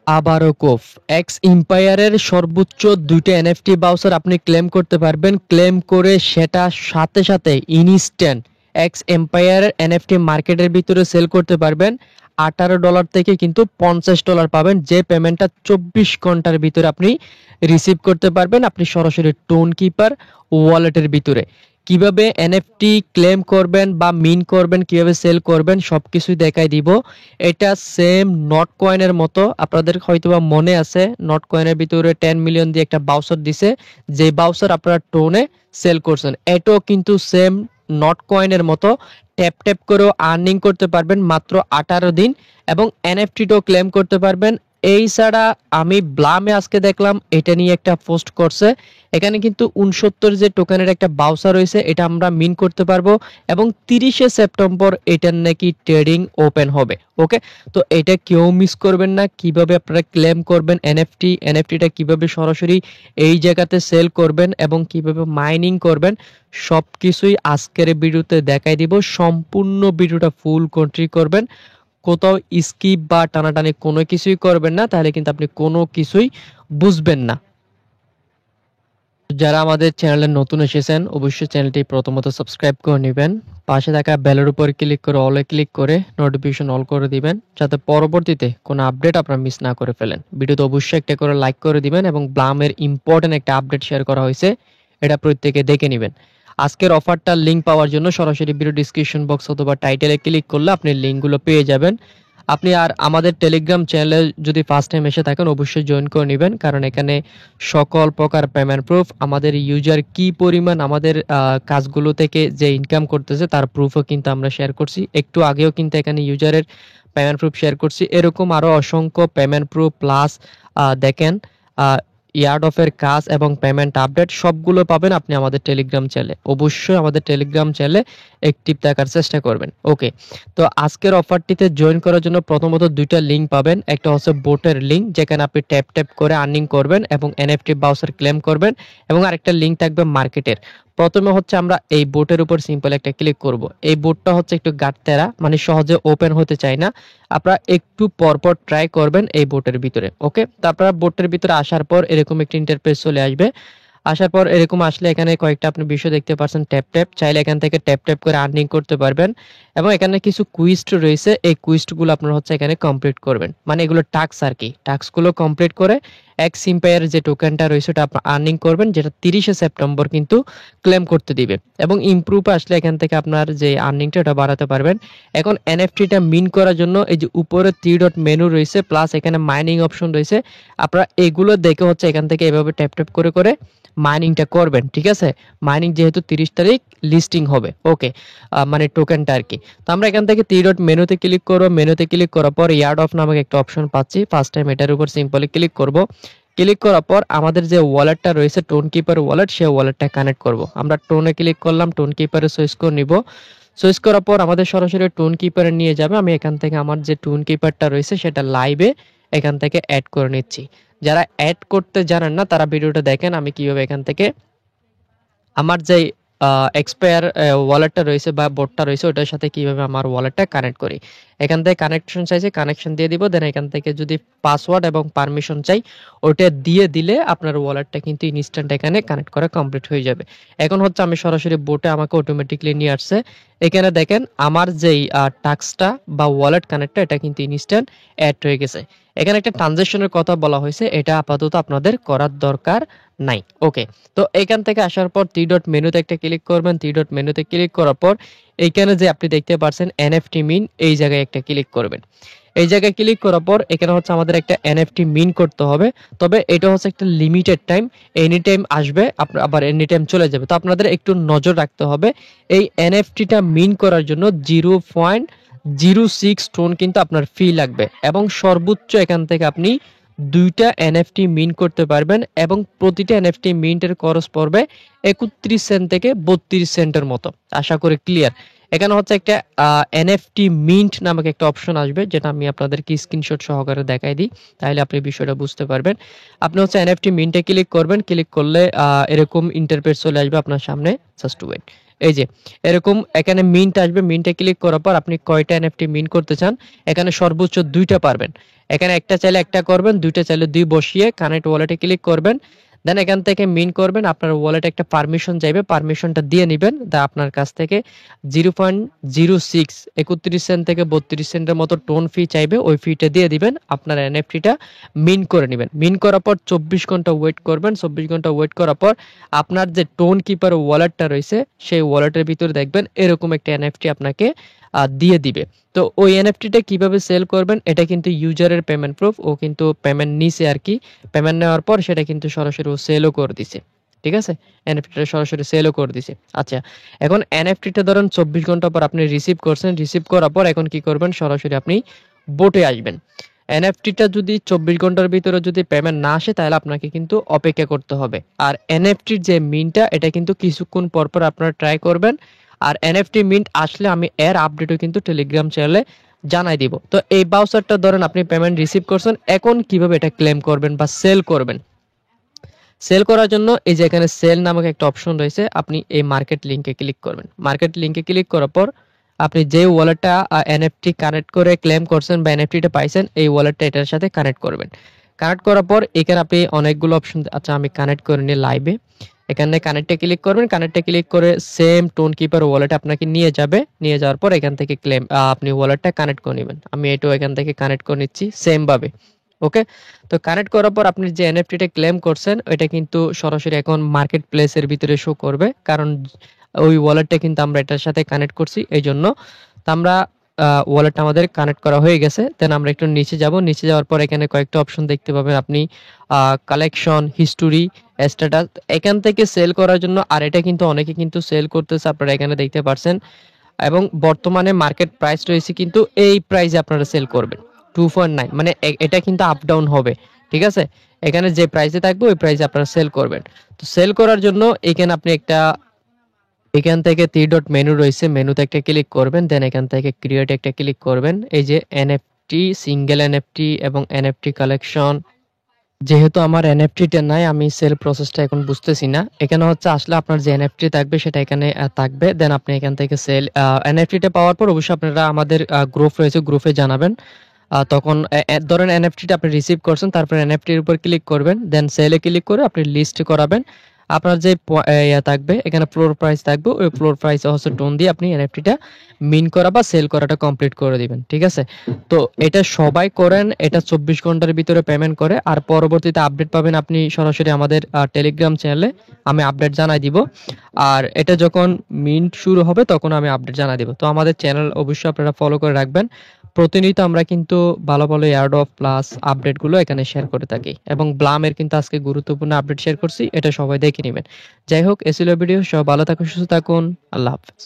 আবারও কোফ এক্স এম্পায়ারের সর্বোচ্চ 2টা এনএফটি বাউচার আপনি ক্লেম করতে পারবেন। ক্লেম করে সেটা সাথে সাথে ইনস্ট্যান্ট এক্স এম্পায়ারের এনএফটি মার্কেটের ভিতরে সেল করতে পারবেন। $18 থেকে কিন্তু $50 পাবেন, যে পেমেন্টটা 24 ঘন্টার ভিতরে আপনি রিসিভ করতে পারবেন। আপনি সরাসরি টোন কিপার ওয়ালেটের ভিতরে কিভাবে এনএফটি ক্লেম করবেন বা মিন করবেন, কিভাবে সেল করবেন সবকিছুই দেখাই দিব। এটা সেম নট কয়েনের মতো, আপনাদের হয়তোবা মনে আছে নট কয়েনের ভিতরে 10 মিলিয়ন দিয়ে একটা বাউচার দিছে, যে বাউচার আপনারা টোনে সেল করছেন। এটাও কিন্তু সেম নট কয়েনের মতো ট্যাপ ট্যাপ করেও আর্নিং করতে পারবেন মাত্র 18 দিন, এবং এনএফটিটাও ক্লেম করতে পারবেন। এই ছাড়া আমি ব্লামে আজকে দেখলাম এটা নিয়ে একটা পোস্ট করছে, এখানে কিন্তু 69 যে টোকেনের একটা বাউচার রয়েছে এটা আমরা মিন করতে পারবো, এবং 30শে সেপ্টেম্বর এটার নাকি ট্রেডিং ওপেন হবে। ওকে, তো এটা কেউ মিস করবেন না। কিভাবে আপনারা ক্লেম করবেন এনএফটিটা কিভাবে সরাসরি এই জায়গাতে সেল করবেন এবং কিভাবে মাইনিং করবেন সবকিছুই আজকের ভিডিওতে দেখাই দিব। সম্পূর্ণ ভিডিওটা ফুল কন্ট্রি করবেন, কোথাও স্কিপ বা টানাটানি কোনো কিছুই করবেন না, তাহলে কিন্তু আপনি কোনো কিছুই বুঝবেন না। যারা আমাদের চ্যানেলে নতুন এসেছেন অবশ্যই চ্যানেলটি প্রথমত সাবস্ক্রাইব করে নেবেন, পাশে থাকা বেলের উপর ক্লিক করে অলে ক্লিক করে নোটিফিকেশন অল করে দিবেন, যাতে পরবর্তীতে কোনো আপডেট আপনারা মিস না করে ফেলেন। ভিডিওতে অবশ্যই একটা করে লাইক করে দিবেন, এবং ব্লামের ইম্পর্টেন্ট একটা আপডেট শেয়ার করা হয়েছে, এটা প্রত্যেকে দেখে নেবেন। আজকের অফারটার লিঙ্ক পাওয়ার জন্য সরাসরি ভিডিও ডিসক্রিপশন বক্স অথবা টাইটেলে ক্লিক করলে আপনি লিঙ্কগুলো পেয়ে যাবেন। আপনি আর আমাদের টেলিগ্রাম চ্যানেলে যদি ফার্স্ট টাইম এসে থাকেন অবশ্যই জয়েন করে নেবেন, কারণ এখানে সকল প্রকার পেমেন্ট প্রুফ, আমাদের ইউজার কি পরিমাণ আমাদের কাজগুলো থেকে যে ইনকাম করতেছে তার প্রুফও কিন্তু আমরা শেয়ার করছি। একটু আগেও কিন্তু এখানে ইউজারের পেমেন্ট প্রুফ শেয়ার করছি। এরকম আরও অসংখ্য পেমেন্ট প্রুফ প্লাস দেখেন ইয়ার্ড অফের কাজ এবং পেমেন্ট আপডেট সবগুলো পাবেন আপনি আমাদের টেলিগ্রাম চ্যানেলে। অবশ্যই আমাদের টেলিগ্রাম চ্যানেলে অ্যাক্টিভ থাকার চেষ্টা করবেন। ওকে, তো আজকের অফারটিতে জয়েন করার জন্য প্রথমত 2টা লিঙ্ক পাবেন। একটা হচ্ছে বোটের লিঙ্ক, যেখানে আপনি ট্যাপ ট্যাপ করে আর্নিং করবেন এবং এনএফটি বাউচার ক্লেম করবেন, এবং আরেকটা লিঙ্ক থাকবে মার্কেটের। প্রথমে হচ্ছে আমরা এই বোটের উপর সিম্পল একটা ক্লিক করব। এই বোটটা হচ্ছে একটু গাঁটতেরা, মানে সহজে ওপেন হতে চায় না, আপনারা একটু পরপর ট্রাই করবেন এই বোটের ভিতরে। ওকে, তারপর বোটের ভিতরে আসার পর এরকম একটি ইন্টারফেস চলে আসবে। আসার পর এরকম আসলে এখানে কয়েকটা আপনি বিষয় দেখতে পাচ্ছেন, ট্যাপ ট্যাপ, চাইলে এখান থেকে ট্যাপ ট্যাপ করে আর্নিং করতে পারবেন, এবং এখানে কিছু কুইজ রয়েছে, এই কুইজগুলো আপনারা হচ্ছে এখানে কমপ্লিট করবেন, মানে এগুলো টাস্ক আর কি। টাস্কগুলো কমপ্লিট করে এক্স এম্পায়ার যে টোকেনটা রয়েছে ওটা আপনি আর্নিং করবেন, যেটা 30শে সেপ্টেম্বর কিন্তু ক্লেম করতে দিবে, এবং ইমপ্রুভ আসলে এখান থেকে আপনার যে আর্নিংটা ওটা বাড়াতে পারবেন। এখন এনএফটিটা মিন করার জন্য এই যে উপরে 3 ডট মেনু রয়েছে, প্লাস এখানে মাইনিং অপশন রয়েছে, আপনারা এগুলো দেখে হচ্ছে এখান থেকে এভাবে ট্যাপ ট্যাপ করে করে মাইনিংটা করবেন। ঠিক আছে, মাইনিং যেহেতু 30 তারিখ লিস্টিং হবে, ওকে, মানে টোকেনটা আর কি। তো আমরা এখান থেকে 3 ডট মেনুতে ক্লিক করব। মেনুতে ক্লিক করার পর ইয়ার্ড অফ নামক একটা অপশন পাচ্ছি, ফার্স্ট টাইম এটার উপর সিম্পলি ক্লিক করব। ক্লিক করার পর আমাদের যে ওয়ালেটটা রয়েছে টোন কিপার ওয়ালেট, সেই ওয়ালেটটা কানেক্ট করব। আমরা টোনে ক্লিক করলাম, টোন কিপারে সুইচ করে নিব। সুইচ করার পর আমাদের সরাসরি টোন কিপারে নিয়ে যাবে। আমি এখান থেকে আমার যে টোন কিপারটা রয়েছে সেটা লাইভে এখান থেকে অ্যাড করে নিচ্ছি। যারা অ্যাড করতে জানেন না তারা ভিডিওটা দেখেন আমি কিভাবে এখান থেকে আমার যে এক্সপায়ার ওয়ালেটটা রয়েছে বা বোটটা রয়েছে ওটার সাথে কিভাবে আমার ওয়ালেটটা কানেক্ট করি। এখান থেকে কানেকশন চাইছে, কানেকশন দিয়ে দিব। দেন এখান থেকে যদি পাসওয়ার্ড এবং পারমিশন চাই ওটা দিয়ে দিলে আপনার ওয়ালেটটা কিন্তু ইনস্ট্যান্ট এখানে কানেক্ট করা কমপ্লিট হয়ে যাবে। এখন হচ্ছে আমি সরাসরি বোটে আমাকে অটোমেটিকলি নিয়ে আসছে। এখানে দেখেন আমার যেই টাস্কটা বা ওয়ালেট কানেক্টটা এটা কিন্তু ইনস্ট্যান্ট অ্যাড হয়ে গেছে। এখানে একটা ট্রানজ্যাকশনের কথা বলা হয়েছে, এটা আপাতত আপনাদের করার দরকার নাই। ওকে, তো এখান থেকে আসার পর 3 ডট মেনুতে একটা ক্লিক করবেন। 3 ডট মেনুতে ক্লিক করার পর এইখানে যে আপনি দেখতে পাচ্ছেন এনএফটি মিন, এই জায়গায় একটা ক্লিক করবেন। এই জায়গায় ক্লিক করার পর এখানে হচ্ছে আমাদের একটা এনএফটি মিন করতে হবে, তবে এটা হচ্ছে একটা লিমিটেড টাইম, এনি টাইম আসবে আবার এনি টাইম চলে যাবে। তো আপনাদের একটু নজর রাখতে হবে। এই এনএফটিটা মিন করার জন্য 0.06 টোন কিন্তু আপনার ফি লাগবে, এবং সর্বোচ্চ এখান থেকে আপনি 2টা এনএফটি মিন করতে পারবেন, এবং প্রতিটা এনএফটি মিন্টের খরচ পড়বে 31 সেন্ট থেকে 32 সেন্টের মতো। আশা করি ক্লিয়ার। এখানে হচ্ছে একটা এনএফটি মিন্ট নামক একটা অপশন আসবে, যেটা আমি আপনাদেরকে স্ক্রিনশট সহকারে দেখাই দিই, তাহলে আপনি বিষয়টা বুঝতে পারবেন। আপনি হচ্ছে এনএফটি মিন্টে ক্লিক করবেন, ক্লিক করলে এরকম ইন্টারফেস চলে আসবে আপনার সামনে। জাস্ট ওয়েট, এই যে এরকম এখানে মিন্ট আসবে, মিন্টে ক্লিক করার পর আপনি কয়টা এনএফটি মিন্ট করতে চান, এখানে সর্বোচ্চ 2টা পারবেন। এখানে একটা চাইলে একটা করবেন, 2টা চাইলে 2 বসিয়ে কানেক্ট ওয়ালেটে ক্লিক করবেন। দেন এখান থেকে মিন করবেন, আপনার ওয়ালেটে একটা পারমিশন চাইবে, পারমিশনটা দিয়ে নেবেন। দা আপনার কাছ থেকে 0.06 31 সেন্ট থেকে 32 সেন্টের মতো টোন ফি চাইবে, ওই ফিটা দিয়ে দিবেন, আপনার এনএফটিটা মিন করে নেবেন। মিন করার পর 24 ঘন্টা ওয়েট করবেন। 24 ঘন্টা ওয়েট করার পর আপনার যে টোন কিপার ওয়ালেটটা রয়েছে সেই ওয়ালেটের ভিতরে দেখবেন এরকম একটা এনএফটি আপনাকে দিয়ে দিবে। তো ওই এনএফটিটা কিভাবে সেল করবেন, এটা কিন্তু ইউজারের পেমেন্ট প্রুফ, ও কিন্তু পেমেন্ট নিছে আর কি। পেমেন্ট নেওয়ার পর সেটা কিন্তু সরাসরি ও সেলও করে দিছে, ঠিক আছে, এনএফটিটা সরাসরি সেলও করে দিছে। আচ্ছা, এখন এনএফটিটা ধরুন 24 ঘন্টা পর আপনি রিসিভ করছেন, রিসিভ করার পর এখন কি করবেন, সরাসরি আপনি বোটে আসবেন। এনএফটিটা যদি 24 ঘন্টার ভিতরে যদি পেমেন্ট না আসে তাহলে আপনাকে কিন্তু অপেক্ষা করতে হবে। আর এনএফটির যে মিনটা এটা কিন্তু কিছুক্ষণ পর পর আপনারা ট্রাই করবেন। আর এনএফটি মিন্ট আসলে আমি এর আপডেটও কিন্তু টেলিগ্রাম চ্যানেলে জানাই দিব। তো এই বাউচারটা ধরেন আপনি পেমেন্ট রিসিভ করছেন, এখন কিভাবে এটা ক্লেম করবেন বা সেল করবেন। সেল করার জন্য এই যে এখানে সেল নামক একটা অপশন রয়েছে, আপনি এই মার্কেট লিংকে ক্লিক করবেন। মার্কেট লিংকে ক্লিক করার পর আপনি যে ওয়ালেটটা এনএফটি কানেক্ট করে ক্লেম করছেন বা এনএফটিটা পাইছেন, এই ওয়ালেটটা এটার সাথে কানেক্ট করবেন। কানেক্ট করার পর এখানে আপনি অনেকগুলো অপশন, আচ্ছা আমি কানেক্ট করে নিই লাইভে। এখানে কানেক্টে ক্লিক করবেন, কানেক্টে ক্লিক করে সেম টোন কিপার ওয়ালেট আপনাকে নিয়ে যাবে। নিয়ে যাওয়ার পর এখান থেকে ক্লেম আপনি ওয়ালেটটা কানেক্ট করে নেবেন। আমি এটাও এখান থেকে কানেক্ট করে নিচ্ছি সেম ভাবে। ওকে, তো কানেক্ট করার পর আপনি যে এনএফটিটা ক্লেম করছেন ওইটা কিন্তু সরাসরি এখন মার্কেট প্লেসের ভিতরে শো করবে, কারণ ওই ওয়ালেটটা কিন্তু আমরা এটার সাথে কানেক্ট করছি এই জন্য। তো আমরা ওয়ালেটটা আমাদের কানেক্ট করা হয়ে গেছে। দেন আমরা একটু নিচে যাব, নিচে যাওয়ার পর এখানে কয়েকটা অপশন দেখতে পাবেন আপনি, কালেকশন, হিস্টোরি, স্ট্যাটাস। এখান থেকে সেল করার জন্য, আর এটা কিন্তু অনেকে কিন্তু সেল করতেছে, আপনারা এখানে দেখতে পাচ্ছেন। এবং বর্তমানে মার্কেট প্রাইস রয়েছে কিন্তু এই প্রাইসে আপনারা সেল করবেন 2.9, মানে এটা কিন্তু আপ ডাউন হবে, ঠিক আছে। এখানে যে প্রাইসে থাকবে ওই প্রাইসে আপনারা সেল করবেন। তো সেল করার জন্য এখানে আপনি একটা, এখান থেকে 3 ডট মেনু রয়েছে, মেনুতে একটা ক্লিক করবেন। দেন এখান থেকে ক্রিয়েট একটা ক্লিক করবেন। এই যে এনএফটি, সিঙ্গেল এনএফটি এবং এনএফটি কালেকশন, যেহেতু আমার এনএফটিটা নাই আমি সেল প্রসেসটা এখন বুঝতেছি না। এখানে হচ্ছে আসলে আপনার যে এনএফটি থাকবে সেটা এখানে থাকবে। দেন আপনি এখান থেকে সেল এনএফটিটা পাওয়ার পর অবশ্যই আপনারা আমাদের গ্রুপ রয়েছে, গ্রুপে জানাবেন। তখন ধরেন এনএফটিটা আপনি রিসিভ করছেন, তারপর এনএফটির উপর ক্লিক করবেন। দেন সেলে ক্লিক করে আপনি লিস্ট করাবেন। আপনার যে থাকবে এখানে ফ্লোর প্রাইস থাকবে, ওই ফ্লোর প্রাইসে হচ্ছে টোন দিয়ে আপনি এনএফটিটা মিন করা বা সেল করাটা কমপ্লিট করে দিবেন, ঠিক আছে। তো এটা সবাই করেন, এটা 24 ঘন্টার ভিতরে পেমেন্ট করে। আর পরবর্তীতে আপডেট পাবেন আপনি সরাসরি আমাদের টেলিগ্রাম চ্যানেলে, আমি আপডেট জানাই দিব। আর এটা যখন মিন্ট শুরু হবে তখন আমি আপডেট জানাই দিব। তো আমাদের চ্যানেল অবশ্যই আপনারা ফলো করে রাখবেন। প্রতিনিয়ত আমরা কিন্তু ভালো ভালো এয়ারড্রপ প্লাস আপডেটগুলো এখানে শেয়ার করে থাকি, এবং ব্লামের কিন্তু আজকে গুরুত্বপূর্ণ আপডেট শেয়ার করছি, এটা সবাই দেখে নেবেন। যাই হোক, এ ছিল ভিডিও। সব ভালো থাকুন, সুস্থ থাকুন, আল্লাহ হাফেজ।